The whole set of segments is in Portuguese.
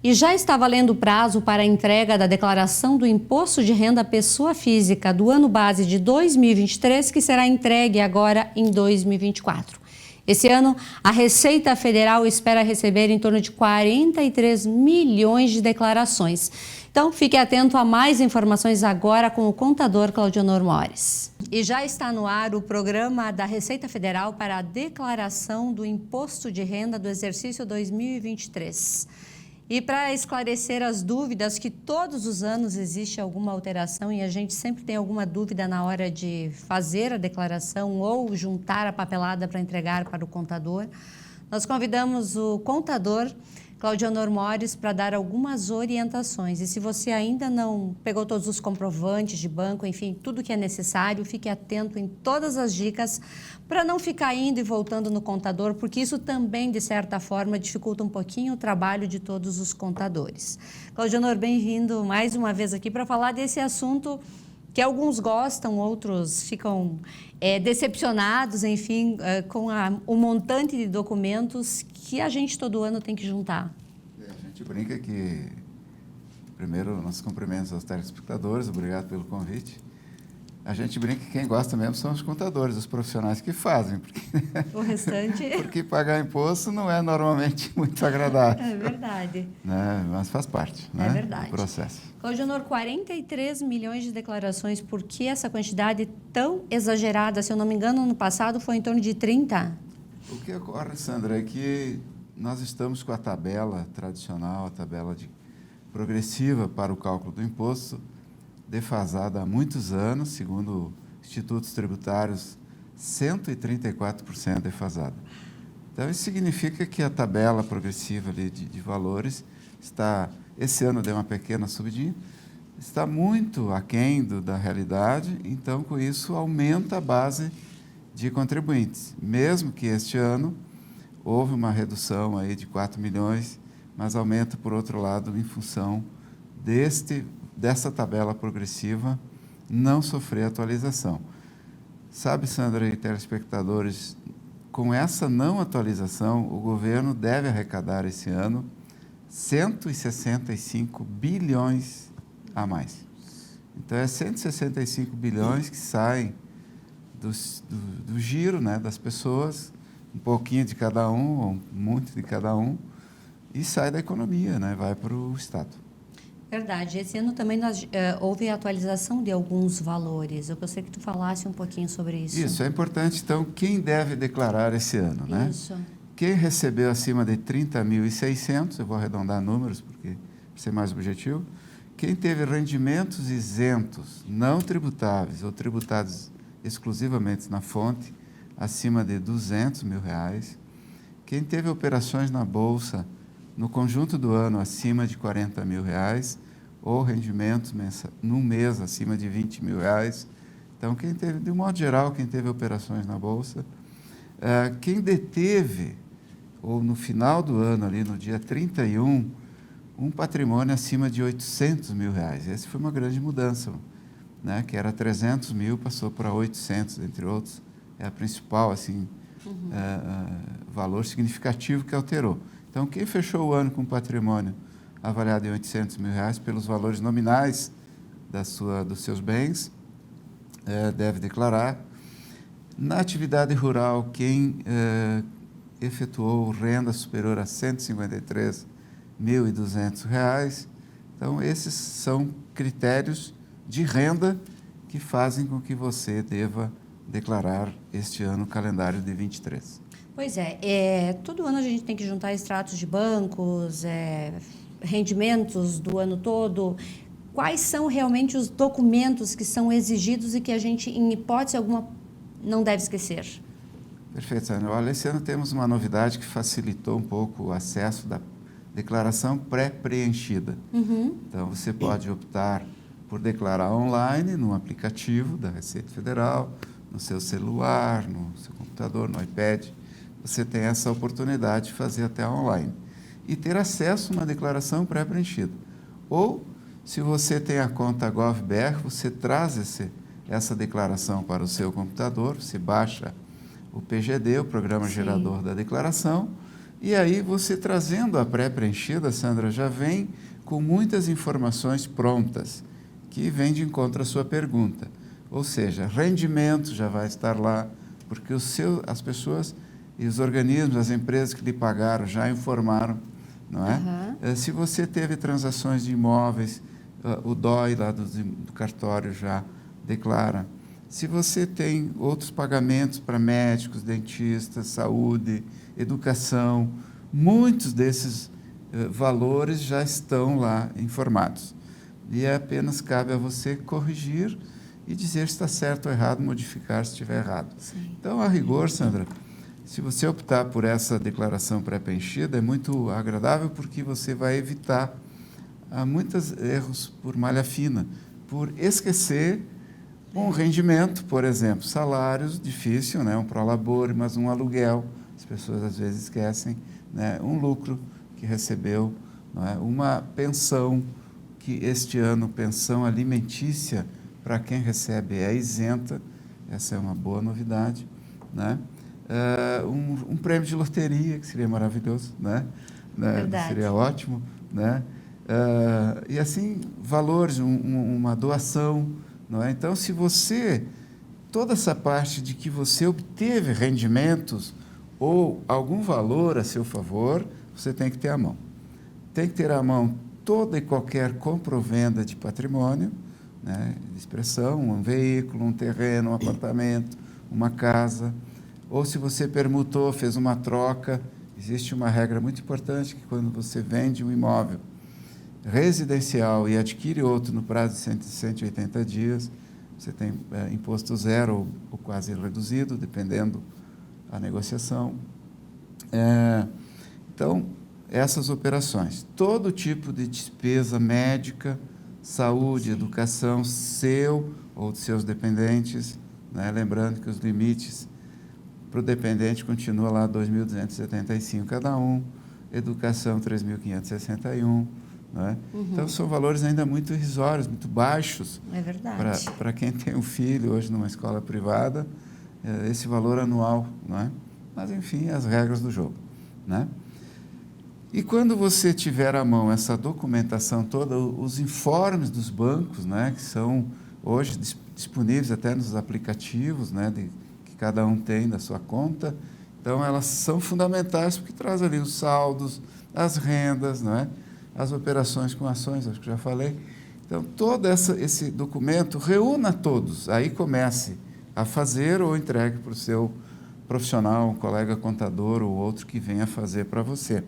E já está valendo o prazo para a entrega da declaração do Imposto de Renda à Pessoa Física do ano base de 2023, que será entregue agora em 2024. Esse ano, a Receita Federal espera receber em torno de 43 milhões de declarações. Então, fique atento a mais informações agora com o contador Claudionor Mores. E já está no ar o programa da Receita Federal para a declaração do Imposto de Renda do exercício 2023. E para esclarecer as dúvidas, que todos os anos existe alguma alteração e a gente sempre tem alguma dúvida na hora de fazer a declaração ou juntar a papelada para entregar para o contador, nós convidamos o contador Claudionor Mores para dar algumas orientações. E se você ainda não pegou todos os comprovantes de banco, enfim, tudo que é necessário, fique atento em todas as dicas para não ficar indo e voltando no contador, porque isso também, de certa forma, dificulta um pouquinho o trabalho de todos os contadores. Claudionor, bem-vindo mais uma vez aqui para falar desse assunto que alguns gostam, outros ficam decepcionados, enfim, com o montante de documentos que a gente todo ano tem que juntar. A gente brinca que, primeiro, nossos cumprimentos aos telespectadores, obrigado pelo convite. A gente brinca que quem gosta mesmo são os contadores, os profissionais que fazem, porque o restante... porque pagar imposto não é normalmente muito agradável. É verdade. Né? Mas faz parte, né? É verdade. Do processo. Claudionor, 43 milhões de declarações, por que essa quantidade tão exagerada? Se eu não me engano, ano passado foi em torno de 30? O que ocorre, Sandra, é que nós estamos com a tabela tradicional, a tabela progressiva para o cálculo do imposto, defasada há muitos anos, segundo institutos tributários, 134% defasada. Então, isso significa que a tabela progressiva ali de valores está, esse ano deu uma pequena subidinha, está muito aquém da realidade, então, com isso, aumenta a base de contribuintes. Mesmo que este ano houve uma redução aí de 4 milhões, mas aumenta, por outro lado, em função dessa tabela progressiva não sofrer atualização. Sabe, Sandra e telespectadores, com essa não atualização, o governo deve arrecadar esse ano 165 bilhões a mais. Então, é 165 bilhões que saem do giro, né, das pessoas, um pouquinho de cada um, ou muito de cada um, e sai da economia, né, vai para o Estado. Verdade. Esse ano também houve atualização de alguns valores. Eu gostaria que tu falasse um pouquinho sobre isso. Isso, é importante. Então, quem deve declarar esse ano, né? Isso. Quem recebeu acima de 30.600, eu vou arredondar números, porque para ser mais objetivo, quem teve rendimentos isentos, não tributáveis ou tributados exclusivamente na fonte, acima de R$200 mil, quem teve operações na Bolsa no conjunto do ano acima de R$40 mil, ou rendimentos no mês acima de R$20 mil. Então, quem teve, de um modo geral, quem teve operações na Bolsa, quem deteve, ou no final do ano, ali no dia 31, um patrimônio acima de R$800 mil. Essa foi uma grande mudança, né? Que era 300 mil, passou para 800, entre outros. É a principal, assim, valor significativo que alterou. Então, quem fechou o ano com patrimônio avaliado em R$800 mil pelos valores nominais dos seus bens, deve declarar. Na atividade rural, quem efetuou renda superior a R$153.200, então, esses são critérios de renda que fazem com que você deva declarar este ano o calendário de 23. Pois todo ano a gente tem que juntar extratos de bancos, rendimentos do ano todo. Quais são realmente os documentos que são exigidos e que a gente, em hipótese alguma, não deve esquecer? Perfeito, Sandra. Olha, esse ano temos uma novidade que facilitou um pouco o acesso da declaração pré-preenchida. Então, você pode optar por declarar online no aplicativo da Receita Federal, no seu celular, no seu computador, no iPad. Você tem essa oportunidade de fazer até online e ter acesso a uma declaração pré-preenchida. Ou, se você tem a conta GovBR, você traz essa declaração para o seu computador, você baixa o PGD, o Programa Gerador da Declaração, E aí você trazendo a pré-preenchida, Sandra, já vem com muitas informações prontas, que vem de encontro à sua pergunta. Ou seja, rendimento já vai estar lá, porque as pessoas e os organismos, as empresas que lhe pagaram já informaram, não é? Se você teve transações de imóveis, o DOI lá do cartório já declara. Se você tem outros pagamentos para médicos, dentistas, saúde, educação, muitos desses valores já estão lá informados. E apenas cabe a você corrigir e dizer se está certo ou errado, modificar se estiver errado. Sim. Então, a rigor, Sandra, se você optar por essa declaração pré-preenchida, é muito agradável porque você vai evitar muitos erros por malha fina, por esquecer um rendimento, por exemplo, salários, difícil, né? Um prolabore, mas um aluguel, as pessoas às vezes esquecem, né? Um lucro que recebeu, não é? Uma pensão, que este ano, pensão alimentícia, para quem recebe é isenta, essa é uma boa novidade, né? Um prêmio de loteria, que seria maravilhoso, né? Seria ótimo, né? E assim, valores, uma doação, não é? Então, se você, toda essa parte de que você obteve rendimentos ou algum valor a seu favor, você tem que ter à mão. Tem que ter à mão toda e qualquer comprovenda de patrimônio, né, de expressão, um veículo, um terreno, um apartamento, uma casa, ou se você permutou, fez uma troca, existe uma regra muito importante que quando você vende um imóvel residencial e adquire outro no prazo de 180 dias, você tem imposto zero ou quase reduzido, dependendo da negociação. Então, essas operações, todo tipo de despesa médica, saúde, sim, educação, seu ou de seus dependentes, né? Lembrando que os limites para o dependente continua lá 2.275 cada um, educação 3.561, né? Então, são valores ainda muito irrisórios, muito baixos. É verdade. Para quem tem um filho hoje numa escola privada, esse valor anual, não é? Mas, enfim, as regras do jogo, né? E quando você tiver à mão essa documentação toda, os informes dos bancos, né, que são hoje disponíveis até nos aplicativos, né, que cada um tem da sua conta, então elas são fundamentais porque traz ali os saldos, as rendas, né, as operações com ações, acho que já falei. Então, todo esse documento, reúna todos, aí comece a fazer ou entregue para o seu profissional, um colega contador ou outro que venha fazer para você.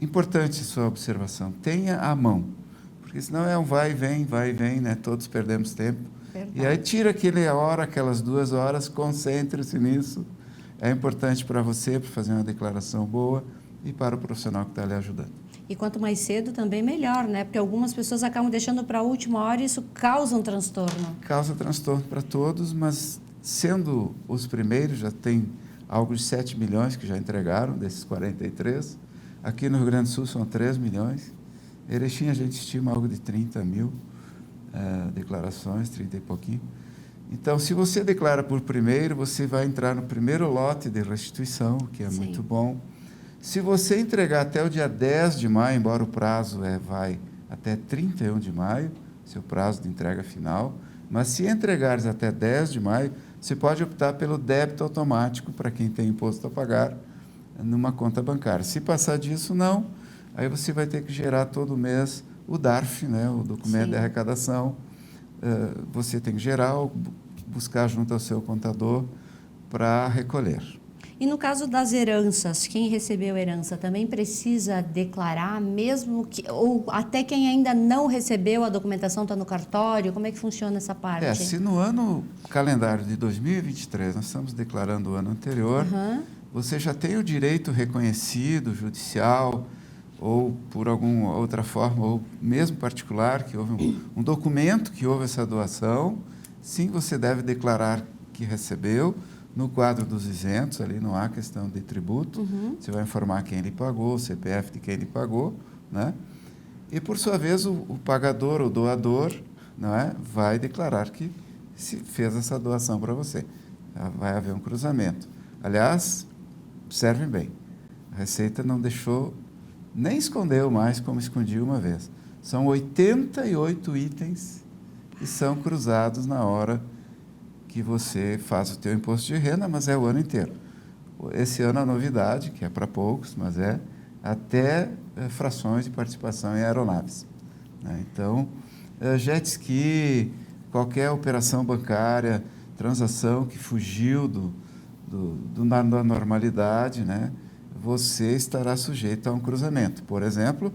Importante sua observação, tenha à mão, porque senão é um vai e vem, né? Todos perdemos tempo. Verdade. E aí tira aquelas 2 horas, concentre-se nisso. É importante para você, para fazer uma declaração boa e para o profissional que está lhe ajudando. E quanto mais cedo também melhor, né? Porque algumas pessoas acabam deixando para a última hora e isso causa um transtorno. Causa transtorno para todos, mas sendo os primeiros, já tem algo de 7 milhões que já entregaram, desses 43. Aqui no Rio Grande do Sul são 3 milhões. Erechim a gente estima algo de 30 mil declarações, 30 e pouquinho. Então, se você declara por primeiro, você vai entrar no primeiro lote de restituição, que é, sim, muito bom. Se você entregar até o dia 10 de maio, embora o prazo vai até 31 de maio, seu prazo de entrega final, mas se entregares até 10 de maio, você pode optar pelo débito automático para quem tem imposto a pagar, numa conta bancária. Se passar disso, não. Aí você vai ter que gerar todo mês o DARF, né, o documento, sim, de arrecadação. Você tem que gerar ou buscar junto ao seu contador para recolher. E no caso das heranças, quem recebeu herança também precisa declarar, mesmo que, ou até quem ainda não recebeu, a documentação está no cartório? Como é que funciona essa parte? Se no ano calendário de 2023, nós estamos declarando o ano anterior, você já tem o direito reconhecido, judicial, ou por alguma outra forma, ou mesmo particular, que houve um documento que houve essa doação, sim, você deve declarar que recebeu. No quadro dos isentos, ali não há questão de tributo, você vai informar quem lhe pagou, o CPF de quem lhe pagou, né? E, por sua vez, o pagador ou doador, não é, vai declarar que se fez essa doação para você. Vai haver um cruzamento. Aliás, observem bem, A Receita não deixou, nem escondeu mais como escondia uma vez. São 88 itens que são cruzados na hora que você faz o teu imposto de renda, mas é o ano inteiro. Esse ano a novidade, que é para poucos, mas é até frações de participação em aeronaves, né? Então, jet ski, qualquer operação bancária, transação que fugiu da normalidade, né? Você estará sujeito a um cruzamento. Por exemplo,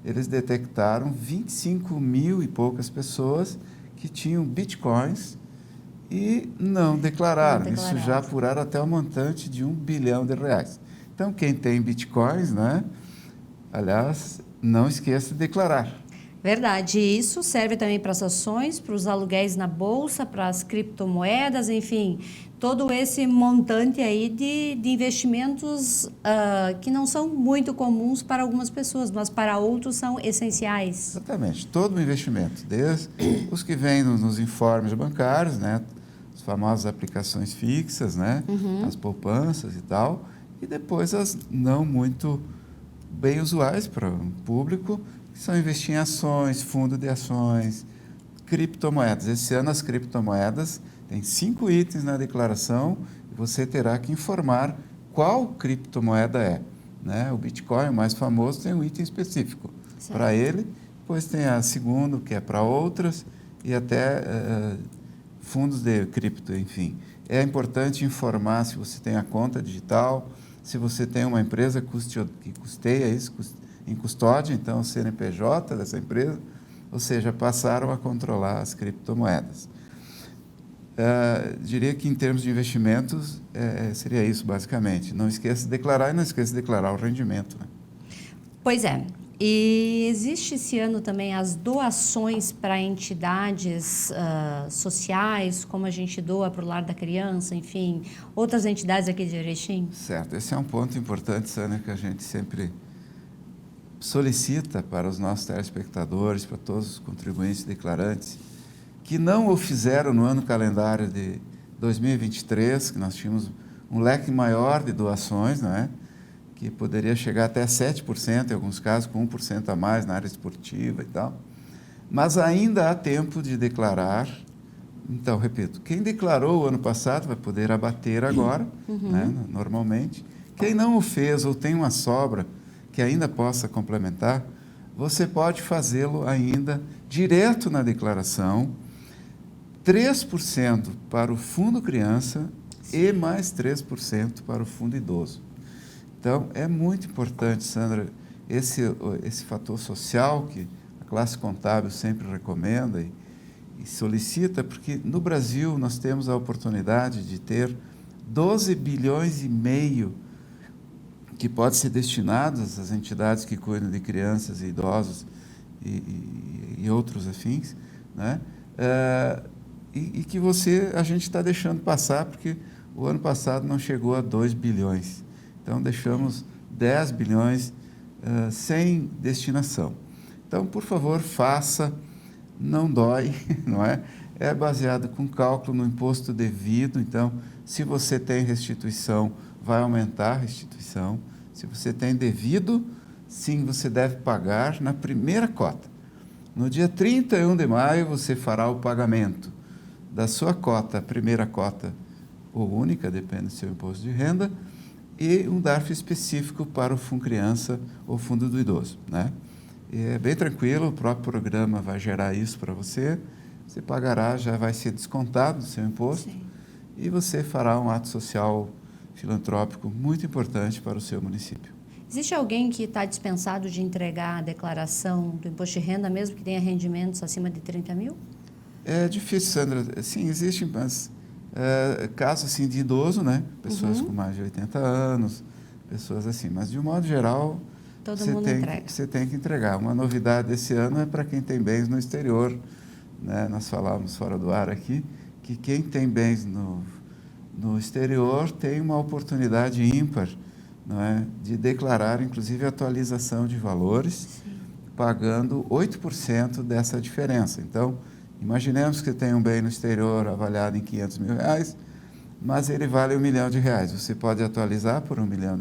eles detectaram 25 mil e poucas pessoas que tinham bitcoins e não declararam. Isso já apuraram até o montante de R$1 bilhão. Então, quem tem bitcoins, né? Aliás, não esqueça de declarar. Verdade. E isso serve também para as ações, para os aluguéis na bolsa, para as criptomoedas, enfim, todo esse montante aí de investimentos que não são muito comuns para algumas pessoas, mas para outros são essenciais. Exatamente. Todo o investimento, desde os que vêm nos informes bancários, né? As famosas aplicações fixas, né? As poupanças e tal, e depois as não muito bem usuais para o público, que são investir em ações, fundo de ações, criptomoedas. Esse ano as criptomoedas têm 5 itens na declaração e você terá que informar qual criptomoeda é, né? O Bitcoin, o mais famoso, tem um item específico para ele, depois tem a segunda, que é para outras, e até fundos de cripto, enfim. É importante informar se você tem a conta digital, se você tem uma empresa que custeia isso, em custódia, então o CNPJ dessa empresa, ou seja, passaram a controlar as criptomoedas. Diria que em termos de investimentos, seria isso basicamente. Não esqueça de declarar e não esqueça de declarar o rendimento, né? Pois é. E existe esse ano também as doações para entidades sociais, como a gente doa para o Lar da Criança, enfim, outras entidades aqui de Erechim? Certo. Esse é um ponto importante, Sânia, que a gente sempre solicita para os nossos telespectadores, para todos os contribuintes declarantes, que não o fizeram no ano calendário de 2023, que nós tínhamos um leque maior de doações, não é? Que poderia chegar até 7%, em alguns casos, com 1% a mais na área esportiva e tal. Mas ainda há tempo de declarar. Então, repito, quem declarou o ano passado vai poder abater agora, né, normalmente. Quem não o fez ou tem uma sobra que ainda possa complementar, você pode fazê-lo ainda direto na declaração, 3% para o Fundo Criança e mais 3% para o Fundo Idoso. Então, é muito importante, Sandra, esse fator social que a classe contábil sempre recomenda e solicita, porque no Brasil nós temos a oportunidade de ter 12 bilhões e meio que pode ser destinados às entidades que cuidam de crianças e idosos e outros afins, né? E que a gente está deixando passar, porque o ano passado não chegou a 2 bilhões. Então, deixamos 10 bilhões sem destinação. Então, por favor, faça, não dói, não é? É baseado com cálculo no imposto devido. Então, se você tem restituição, vai aumentar a restituição. Se você tem devido, sim, você deve pagar na primeira cota. No dia 31 de maio, você fará o pagamento da sua cota, primeira cota ou única, depende do seu imposto de renda, e um DARF específico para o Fundo Criança ou Fundo do Idoso, né? E é bem tranquilo, o próprio programa vai gerar isso para você, você pagará, já vai ser descontado do seu imposto. Sim. E você fará um ato social filantrópico muito importante para o seu município. Existe alguém que está dispensado de entregar a declaração do imposto de renda, mesmo que tenha rendimentos acima de 30 mil? É difícil, Sandra. Sim, existe, mas casos assim, de idoso, né? Pessoas com mais de 80 anos, pessoas assim. Mas, de um modo geral, você tem que entregar. Uma novidade desse ano é para quem tem bens no exterior, né? Nós falávamos fora do ar aqui, que quem tem bens no exterior tem uma oportunidade ímpar, não é? De declarar, inclusive, atualização de valores, sim, pagando 8% dessa diferença. Então, imaginemos que tem um bem no exterior avaliado em R$500 mil, mas ele vale R$1 milhão. Você pode atualizar por R$1 milhão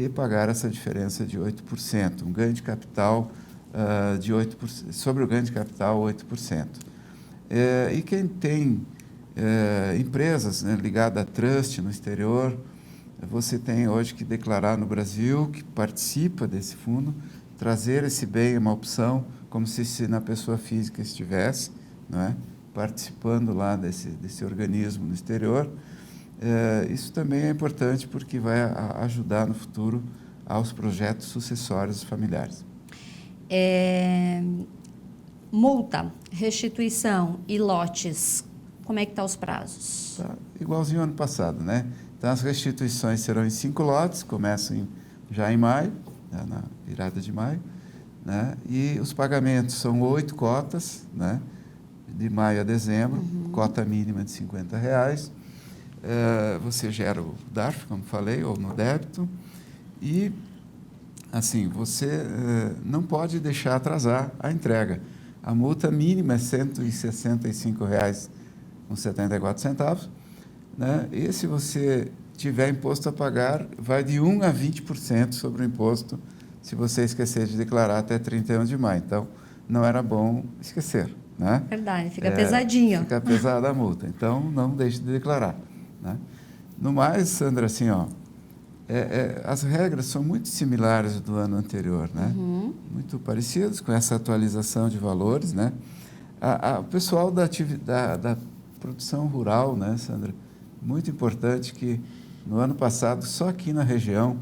e pagar essa diferença de 8%, um ganho de capital de 8%, sobre o ganho de capital 8%. E quem tem empresas, né, ligadas a trust no exterior, você tem hoje que declarar no Brasil, que participa desse fundo, trazer esse bem, uma opção, como se na pessoa física estivesse, não é? Participando lá desse organismo no exterior. Isso também é importante porque vai ajudar no futuro aos projetos sucessórios familiares. Multa, restituição e lotes, como é que estão os prazos? Tá igualzinho ao ano passado, né? Então, as restituições serão em 5 lotes, começam já em maio, né, na virada de maio, né? E os pagamentos são 8 cotas, né? De maio a dezembro, cota mínima de R$50. Você gera o DARF, como falei, ou no débito, e, assim, você não pode deixar atrasar a entrega. A multa mínima é R$165,74, né? E se você tiver imposto a pagar, vai de 1% a 20% sobre o imposto, se você esquecer de declarar até 31 de maio. Então, não era bom esquecer, né? Verdade, fica pesadinho. Fica pesada a multa, então não deixe de declarar, né? No mais, Sandra, assim, ó, as regras são muito similares do ano anterior, né? Muito parecidas com essa atualização de valores, né? O pessoal da produção rural, né, Sandra? Muito importante que no ano passado, só aqui na região,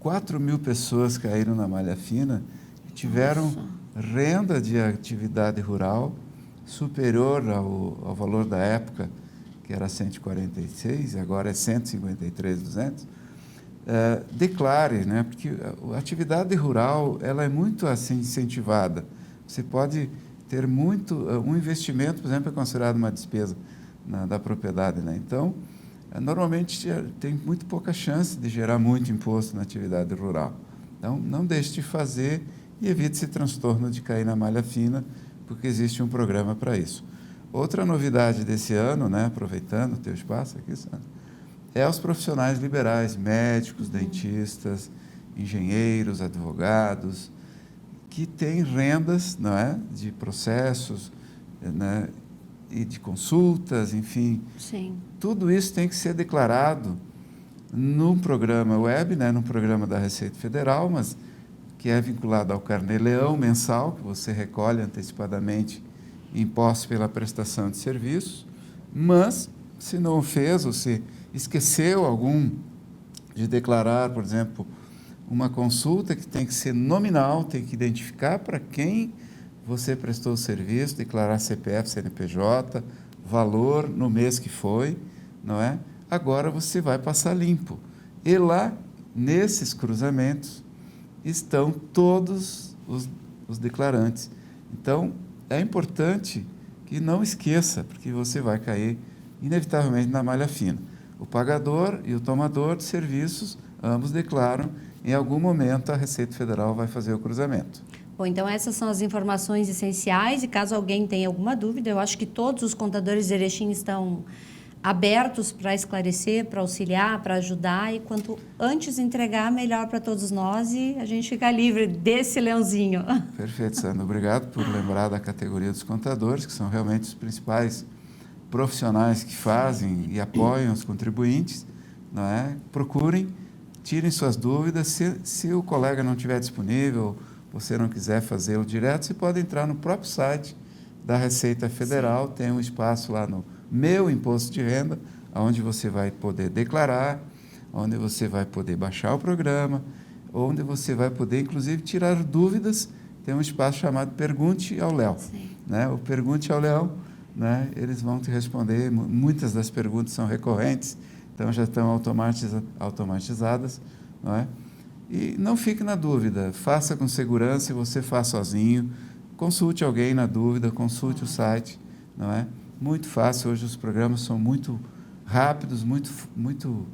4.000 pessoas caíram na malha fina e tiveram renda de atividade rural superior ao valor da época, que era 146, agora é 153.200. Declare, né? Porque a atividade rural ela é muito assim incentivada. Você pode ter um investimento, por exemplo, é considerado uma despesa da propriedade, né? Então, normalmente tem muito pouca chance de gerar muito imposto na atividade rural. Então, não deixe de fazer e evite esse transtorno de cair na malha fina, porque existe um programa para isso. Outra novidade desse ano, né, aproveitando o teu espaço aqui, Sandra, é os profissionais liberais, médicos, dentistas, engenheiros, advogados, que têm rendas, não é, de processos, né, e de consultas, enfim. Sim. Tudo isso tem que ser declarado num programa web, né, num programa da Receita Federal, mas que é vinculado ao Carnê-Leão mensal, que você recolhe antecipadamente impostos pela prestação de serviços, mas se não fez ou se esqueceu de declarar, por exemplo, uma consulta que tem que ser nominal, tem que identificar para quem você prestou o serviço, declarar CPF, CNPJ, valor no mês que foi, não é? Agora você vai passar limpo. E lá, nesses cruzamentos, estão todos os declarantes. Então, é importante que não esqueça, porque você vai cair, inevitavelmente, na malha fina. O pagador e o tomador de serviços, ambos declaram, em algum momento a Receita Federal vai fazer o cruzamento. Bom, então essas são as informações essenciais e caso alguém tenha alguma dúvida, eu acho que todos os contadores de Erechim estão abertos para esclarecer, para auxiliar, para ajudar e quanto antes entregar, melhor para todos nós e a gente ficar livre desse leãozinho. Perfeito, Sandra. Obrigado por lembrar da categoria dos contadores, que são realmente os principais profissionais que fazem e apoiam os contribuintes, não é? Procurem, tirem suas dúvidas. Se o colega não estiver disponível, você não quiser fazê-lo direto, você pode entrar no próprio site da Receita Federal, tem um espaço lá no Meu Imposto de Renda, onde você vai poder declarar, onde você vai poder baixar o programa, onde você vai poder, inclusive, tirar dúvidas. Tem um espaço chamado Pergunte ao Léo. Né? O Pergunte ao Léo, né? Eles vão te responder. Muitas das perguntas são recorrentes, então já estão automatizadas. Não é? E não fique na dúvida, faça com segurança, se você faz sozinho, consulte alguém na dúvida, consulte o site, não é? Muito fácil, hoje os programas são muito rápidos, muito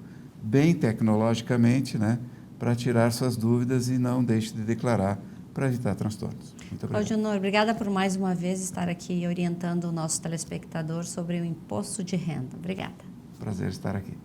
bem tecnologicamente, né? Para tirar suas dúvidas e não deixe de declarar para evitar transtornos. Muito obrigado. Claudionor, obrigada por mais uma vez estar aqui orientando o nosso telespectador sobre o imposto de renda. Obrigada. Prazer estar aqui.